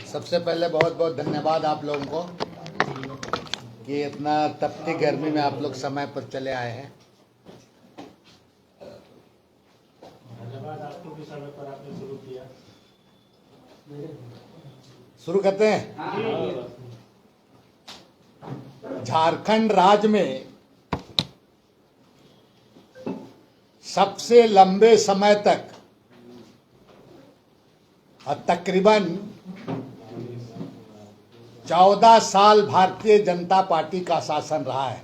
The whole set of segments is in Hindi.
सबसे पहले बहुत बहुत धन्यवाद आप लोगों को कि इतना तपती गर्मी में आप लोग समय पर चले आए हैं। धन्यवाद आपको भी समय पर आपने शुरू किया। शुरू करते हैं। झारखंड राज्य में सबसे लंबे समय तक और तकरीबन 14 साल भारतीय जनता पार्टी का शासन रहा है।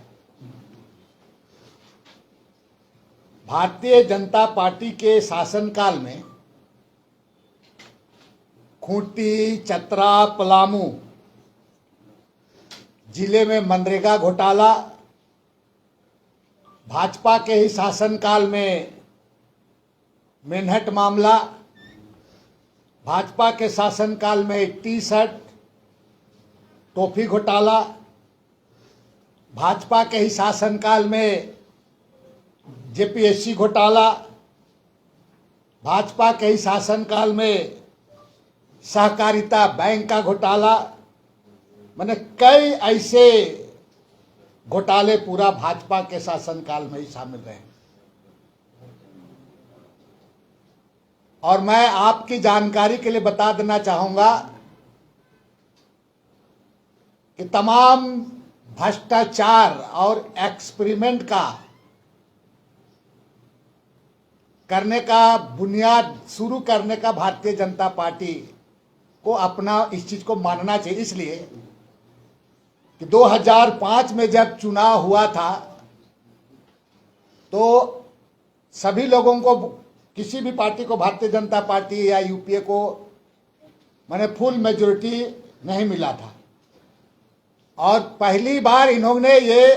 भारतीय जनता पार्टी के शासनकाल में खूंटी, चतरा, पलामू जिले में मनरेगा घोटाला, भाजपा के ही शासनकाल में मेनहट मामला, भाजपा के शासनकाल में टी-शर्ट टॉफी घोटाला, भाजपा के ही शासनकाल में जेपीएससी घोटाला, भाजपा के ही शासनकाल में सहकारिता बैंक का घोटाला, माने कई ऐसे घोटाले पूरा भाजपा के शासनकाल में ही शामिल रहे। और मैं आपकी जानकारी के लिए बता देना चाहूंगा कि तमाम भ्रष्टाचार और एक्सपेरिमेंट का करने का बुनियाद शुरू करने का भारतीय जनता पार्टी को अपना इस चीज को मानना चाहिए। इसलिए कि 2005 में जब चुनाव हुआ था तो सभी लोगों को, किसी भी पार्टी को, भारतीय जनता पार्टी या यूपीए को माने फुल मेजॉरिटी नहीं मिला था। और पहली बार इन्होंने ये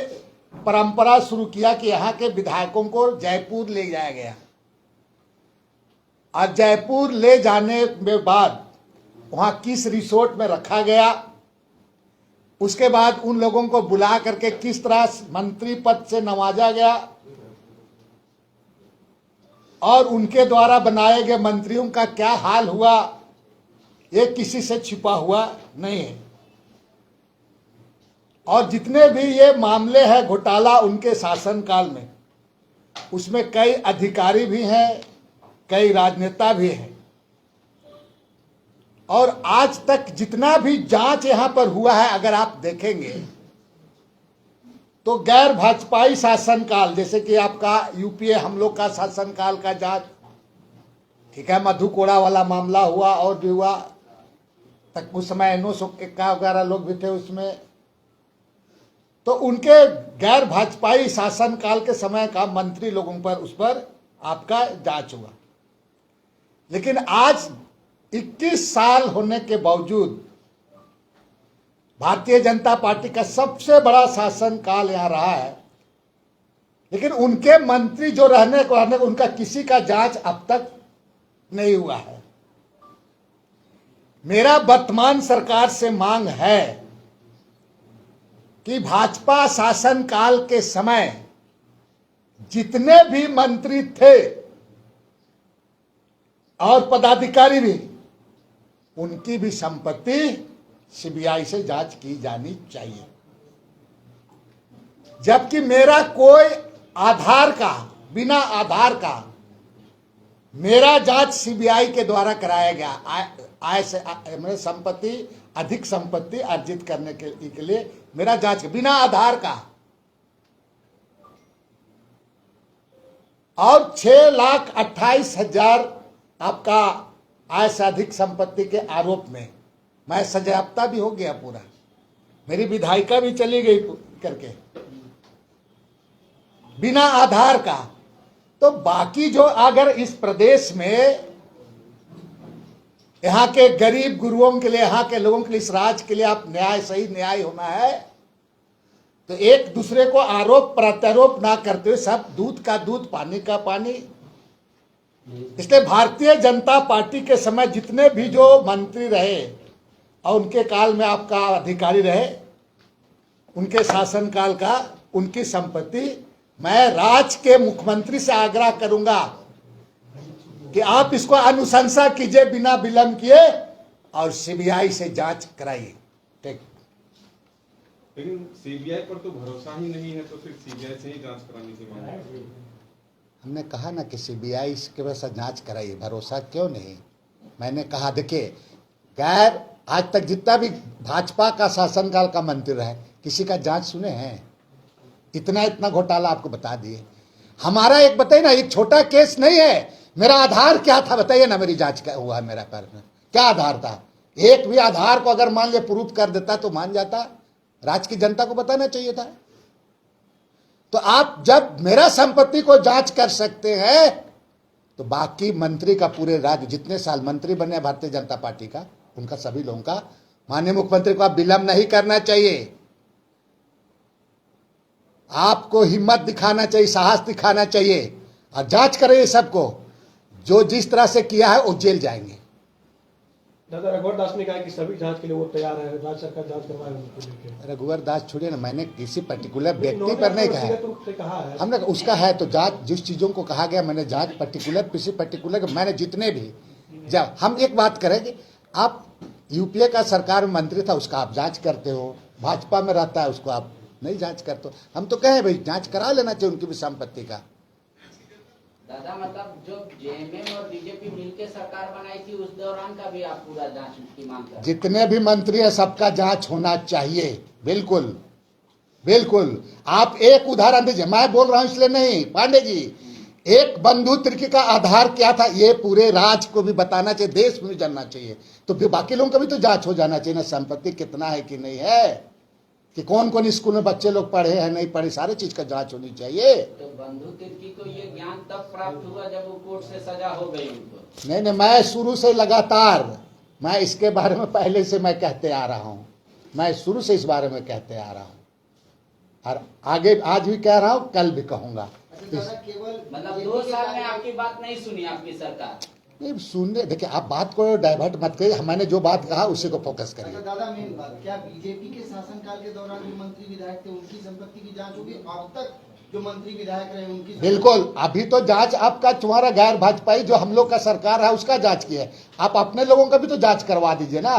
परंपरा शुरू किया कि यहाँ के विधायकों को जयपुर ले जाया गया। और जयपुर ले जाने के बाद वहाँ किस रिसोर्ट में रखा गया, उसके बाद उन लोगों को बुला करके किस तरह मंत्री पद से नवाजा गया और उनके द्वारा बनाए गए मंत्रियों का क्या हाल हुआ, ये किसी से छिपा हुआ नहीं है। और जितने भी ये मामले हैं घोटाला उनके शासनकाल में, उसमें कई अधिकारी भी हैं, कई राजनेता भी हैं। और आज तक जितना भी जांच यहां पर हुआ है, अगर आप देखेंगे तो गैर भाजपाई शासनकाल, जैसे कि आपका यूपीए हम लोग का शासनकाल का जांच, ठीक है, मधु कोड़ा वाला मामला हुआ और भी हुआ, तक उस समय एनओ वगैरह लोग भी थे उसमें। तो उनके गैर भाजपाई शासनकाल के समय का मंत्री लोगों पर, उस पर आपका जांच हुआ। लेकिन आज 21 साल होने के बावजूद भारतीय जनता पार्टी का सबसे बड़ा शासनकाल यहां रहा है, लेकिन उनके मंत्री जो रहने को उनका किसी का जांच अब तक नहीं हुआ है। मेरा वर्तमान सरकार से मांग है कि भाजपा शासनकाल के समय जितने भी मंत्री थे और पदाधिकारी भी, उनकी भी संपत्ति सीबीआई से जांच की जानी चाहिए। जबकि मेरा कोई आधार का, बिना आधार का मेरा जांच सीबीआई के द्वारा कराया गया, आय से मेरे संपत्ति, अधिक संपत्ति अर्जित करने के लिए मेरा जांच बिना आधार का, और 6,28,000 आपका आय से अधिक संपत्ति के आरोप में मैं सजायाफ्ता भी हो गया पूरा, मेरी विधायिका भी चली गई करके बिना आधार का। तो बाकी जो, अगर इस प्रदेश में यहाँ के गरीब गुरुओं के लिए, यहाँ के लोगों के लिए, इस राज्य के लिए आप न्याय, सही न्याय होना है, तो एक दूसरे को आरोप प्रत्यारोप ना करते हुए सब दूध का दूध, पानी का पानी। इसलिए भारतीय जनता पार्टी के समय जितने भी जो मंत्री रहे और उनके काल में आपका अधिकारी रहे, उनके शासनकाल का, उनकी संपत्ति, मैं राज्य के मुख्यमंत्री से आग्रह करूंगा कि आप इसको अनुशंसा कीजिए बिना विलंब किए और सीबीआई से जांच कराइए। ठीक। लेकिन सीबीआई पर तो भरोसा ही नहीं है, तो फिर सीबीआई से ही जांच कराने की मांग है। हमने कहा ना कि सीबीआई के वजह जांच कराइए, भरोसा क्यों नहीं। मैंने कहा देखिए, गैर आज तक जितना भी भाजपा का शासनकाल का मंत्री रहे, किसी का जांच सुने हैं? इतना इतना घोटाला आपको बता दिए। हमारा एक बताइए ना, एक छोटा केस नहीं है। मेरा आधार क्या था बताइए ना, मेरी जांच क्या हुआ, मेरा पर क्या आधार था? एक भी आधार को अगर मान ले प्रूफ कर देता तो मान जाता। राज्य की जनता को बताना चाहिए था। तो आप जब मेरा संपत्ति को जांच कर सकते हैं, तो बाकी मंत्री का पूरे राज्य जितने साल मंत्री बने भारतीय जनता पार्टी का, उनका सभी लोगों का माननीय मुख्यमंत्री को आप विलंब नहीं करना चाहिए। आपको हिम्मत दिखाना चाहिए, साहस दिखाना चाहिए और जांच करें सबको। जो जिस तरह से किया है वो जेल जाएंगे। दादा रघुवर दास ने कहा कि सभी जांच के लिए वो तैयार है, राज्य सरकार जांच करवाए उनको लेके। रघुवर दास छोड़िए ना, मैंने किसी पर्टिकुलर व्यक्ति पर नहीं कहा है। हमने उसका है तो जांच, जिस चीजों को कहा गया मैंने जांच पर्टिकुलर किसी पर्टिकुलर, मैंने जितने भी जब हम एक बात करेंगे, आप यूपीए का सरकार में मंत्री था उसका आप जांच करते हो, भाजपा में रहता है उसको आप नहीं जांच करते हो। हम तो कहें भाई जांच करा लेना चाहिए उनकी भी संपत्ति का। दादा मतलब जो जेएमएम और बीजेपी मिलकर सरकार बनाई थी उस दौरान का भी आप पूरा जांच की मांग कर? जितने भी मंत्री हैं सबका जांच होना चाहिए, बिल्कुल बिल्कुल। आप एक उदाहरण दीजिए, मैं बोल रहा हूं इसलिए नहीं, पांडे जी, एक बंधु तिर्की का आधार क्या था ये पूरे राज्य को भी बताना चाहिए, देश में भी जानना चाहिए। तो फिर बाकी लोगों का भी तो जांच हो जाना चाहिए ना, संपत्ति कितना है कि नहीं है, कि कौन कौन स्कूल में बच्चे लोग पढ़े हैं नहीं पढ़े, सारे चीज का जांच होनी चाहिए। तो बंधु तिर्की को ये ज्ञान तब प्राप्त हुआ जब वो कोर्ट से सजा हो गई उनको? नहीं, मैं शुरू से लगातार, मैं इसके बारे में पहले से मैं कहते आ रहा हूं, मैं शुरू से इस बारे में कहते आ रहा हूं और आगे आज भी कह रहा हूं, कल भी कहूंगा। मतलब 2 साल में आपकी बात नहीं सुनी आपकी सरकार? नहीं सुनने, देखिए आप बात को डाइवर्ट मत करिए, मैंने जो बात कहा उसी को फोकस करिए। दादा मेन बात, क्या बीजेपी के शासनकाल के दौरान जो मंत्री विधायक थे उनकी संपत्ति की जांच होगी? अब तक जो मंत्री विधायक रहे उनकी? बिल्कुल, अभी तो जांच आपका तुम्हारा गैर भाजपाई जो हम लोग का सरकार है उसका जांच किया है, आप अपने लोगों का भी तो जांच करवा दीजिए ना।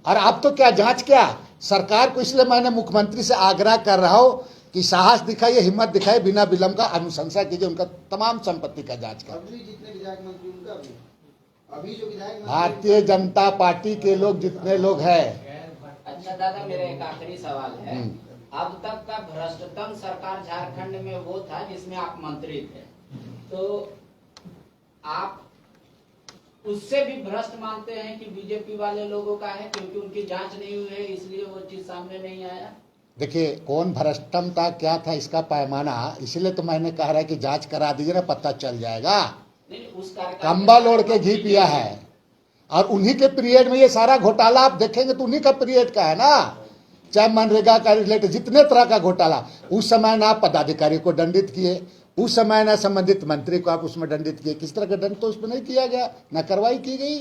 और आप तो क्या जांच क्या सरकार को, इसलिए मैंने मुख्यमंत्री से आग्रह कर रहा हूं कि साहस दिखाइए, हिम्मत दिखाइए, बिना विलंब का अनुशंसा कीजिए, उनका तमाम संपत्ति का जांच कर। जितने विधायक मंत्री उनका भी अभी जो विधायक भारतीय जनता पार्टी के लोग जितने लोग हैं। अच्छा दादा मेरा एक आखिरी सवाल है, अब तक का भ्रष्टतम सरकार झारखंड में वो था जिसमें आप मंत्री थे, तो आप उससे भी भ्रष्ट मानते हैं कि बीजेपी वाले लोगों का है क्योंकि उनकी जांच नहीं हुई है इसलिए वो चीज सामने नहीं आया? देखिए कौन भ्रष्टम था क्या था इसका पैमाना, इसलिए तो मैंने कह रहा है कि जांच करा दीजिए ना, पता चल जाएगा। नहीं, उस कार्यकाल कंबल ओढ़ के घी पिया है और उन्हीं के पीरियड में ये सारा घोटाला आप देखेंगे तो उन्हीं का पीरियड का है ना, चाहे मनरेगा का रिलेटेड जितने तरह का घोटाला, उस समय ना आप पदाधिकारी को दंडित किए, उस समय ना संबंधित मंत्री को आप उसमें दंडित किए, किस तरह का दंड तो उसमें नहीं किया गया, ना कार्रवाई की गई।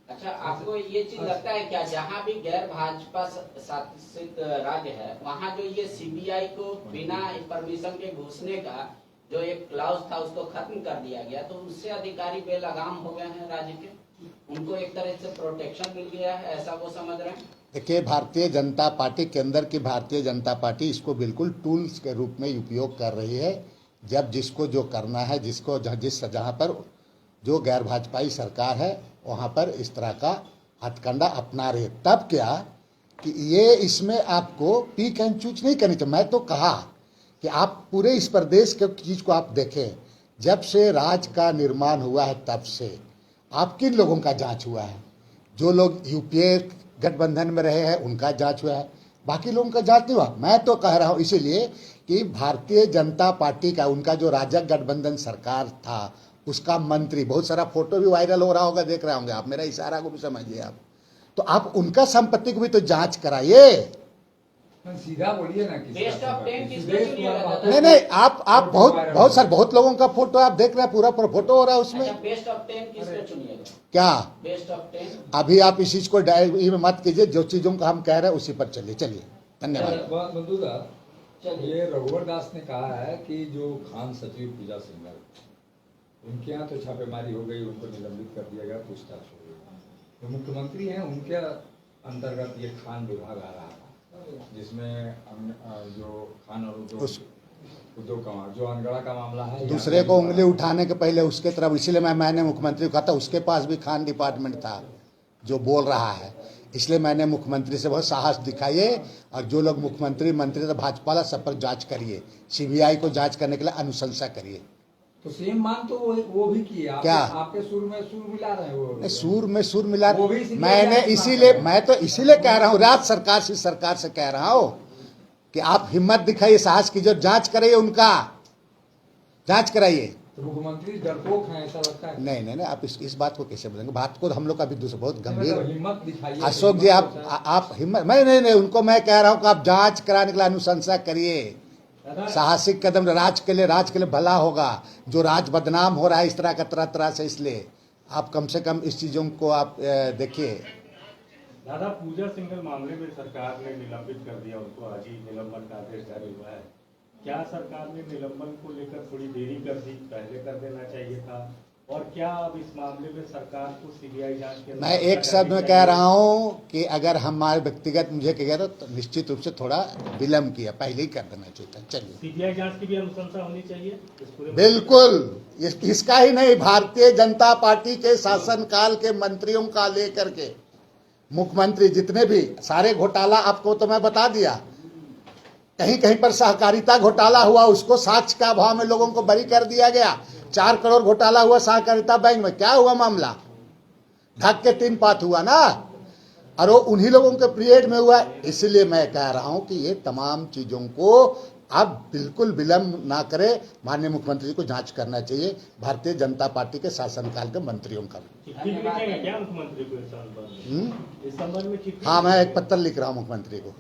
अच्छा आपको ये चीज लगता है क्या जहाँ भी गैर भाजपा शासित राज्य है वहाँ जो ये सीबीआई को बिना परमिशन के घुसने का जो एक क्लाउज था उसको खत्म कर दिया गया, तो उससे अधिकारी बेलगाम हो गए हैं राज्य के, उनको एक तरह से प्रोटेक्शन मिल गया है, ऐसा वो समझ रहे हैं? देखिए भारतीय जनता पार्टी के अंदर की भारतीय जनता पार्टी इसको बिल्कुल टूल्स के रूप में उपयोग कर रही है। जब जिसको जो करना है, जिसको जहाँ पर जो गैर भाजपाई सरकार है वहाँ पर इस तरह का हथकंडा अपना रही है। तब क्या कि ये इसमें आपको पीक एंड चूज नहीं करनी चाहिए। मैं तो कहा कि आप पूरे इस प्रदेश के चीज को आप देखें, जब से राज्य का निर्माण हुआ है तब से आप किन लोगों का जांच हुआ है? जो लोग यूपीए गठबंधन में रहे हैं उनका जांच हुआ है, बाकी लोगों का जांच नहीं हुआ। मैं तो कह रहा हूं इसीलिए कि भारतीय जनता पार्टी का उनका जो राजग गठबंधन सरकार था उसका मंत्री, बहुत सारा फोटो भी वायरल हो रहा होगा, देख रहे होंगे आप, मेरा इशारा को भी समझिए आप, तो आप उनका संपत्ति को भी तो जांच कराइए। सीधा बोलिए ना, बेस्ट ऑफ 10 किसको चुनिएगा? नहीं आप बहुत लोगों का फोटो आप देख रहे हैं, पूरा फोटो हो रहा है उसमें। अच्छा बेस्ट ऑफ 10 किसको चुनिएगा? क्या बेस्ट ऑफ 10 अभी आप इस चीज को डायरी में मत कीजिए, जो चीजों का हम कह रहे हैं उसी पर चलिए। धन्यवाद। बंधुदा, ये रघुवर दास ने कहा है कि जो खान सचिव पूजा सिंघल उनके यहाँ तो छापेमारी हो गई, उनको निलंबित कर दिया गया, पूछताछ हो गई। जो मुख्यमंत्री हैं उनके अंतर्गत ये खान विभाग आ रहा था, जिसमें जो खान और उद्योग का जो अनगढ़ा का मामला है, दूसरे को उंगली उठाने के पहले उसके तरफ, इसीलिए मैंने मुख्यमंत्री को कहा था उसके पास भी खान डिपार्टमेंट था जो बोल रहा है, इसलिए मैंने मुख्यमंत्री से बहुत साहस दिखाइए और जो लोग मुख्यमंत्री मंत्री तो भाजपा वाला सब पर जांच करिए, सीबीआई को जांच करने के लिए अनुशंसा करिए। तो सेम मान तो वो भी किए क्या? आपके सुर में सुर मिला रहे हैं वो सूर में सूर मिला, वो भी सीबीआई मैंने जांच इसीलिए, मांग मैं तो इसीलिए कह रहा हूँ राज्य सरकार से कह रहा हूँ कि आप हिम्मत दिखाइए, साहस कीजिए, जांच कराइए, उनका जांच कराइए। तो मुख्यमंत्री डरपोक हैं ऐसा लगता है? नहीं, आप इस बात को कैसे बोलेंगे? बात को हम लोग का भी दूसरा बहुत गंभीर। मतलब हिम्मत दिखाइए अशोक जी, आप हिम्मत, मैं नहीं, उनको मैं कह रहा हूँ कि आप जांच कराने के लिए अनुशंसा करिए, साहसिक कदम राज के लिए भला होगा। जो राज बदनाम हो रहा है इस तरह का तरह से, इसलिए आप कम से कम इस चीजों को आप देखिए। दादा, पूजा सिंघल मामले में सरकार ने निलंबित कर दिया उनको, आज ही निलंबन का आदेश जारी हुआ है। क्या सरकार ने निलंबन को लेकर थोड़ी देरी कर दी, पहले कर देना चाहिए था? और क्या अब इस मामले में सरकार को सीबीआई जांच के, मैं एक शब्द में कह रहा हूं कि अगर हमारे व्यक्तिगत मुझे कह तो निश्चित रूप से थोड़ा विलम्ब किया, पहले ही कर देना चाहिए था। चलिए, सीबीआई जांच की भी अनुशंसा होनी चाहिए इस पूरे बिल्कुल, इसका ही नहीं, भारतीय जनता पार्टी के शासनकाल के मंत्रियों का लेकर के मुख्यमंत्री जितने भी सारे घोटाला आपको तो मैं बता दिया। कहीं कहीं पर सहकारिता घोटाला हुआ, उसको साक्ष्य का अभाव में लोगों को बरी कर दिया गया। 4 करोड़ घोटाला हुआ सहकारिता बैंक में, क्या हुआ मामला? ढक के 3 पात हुआ ना, और वो उन्हीं लोगों के पीरियड में हुआ। इसलिए मैं कह रहा हूं कि ये तमाम चीजों को अब बिल्कुल विलंब ना करे, माननीय मुख्यमंत्री जी को जांच करना चाहिए भारतीय जनता पार्टी के शासनकाल के मंत्रियों का। चिट्ठी भी लिखेंगे क्या मुख्यमंत्री को इस संबंध में? हाँ, मैं एक पत्र लिख रहा हूँ मुख्यमंत्री को।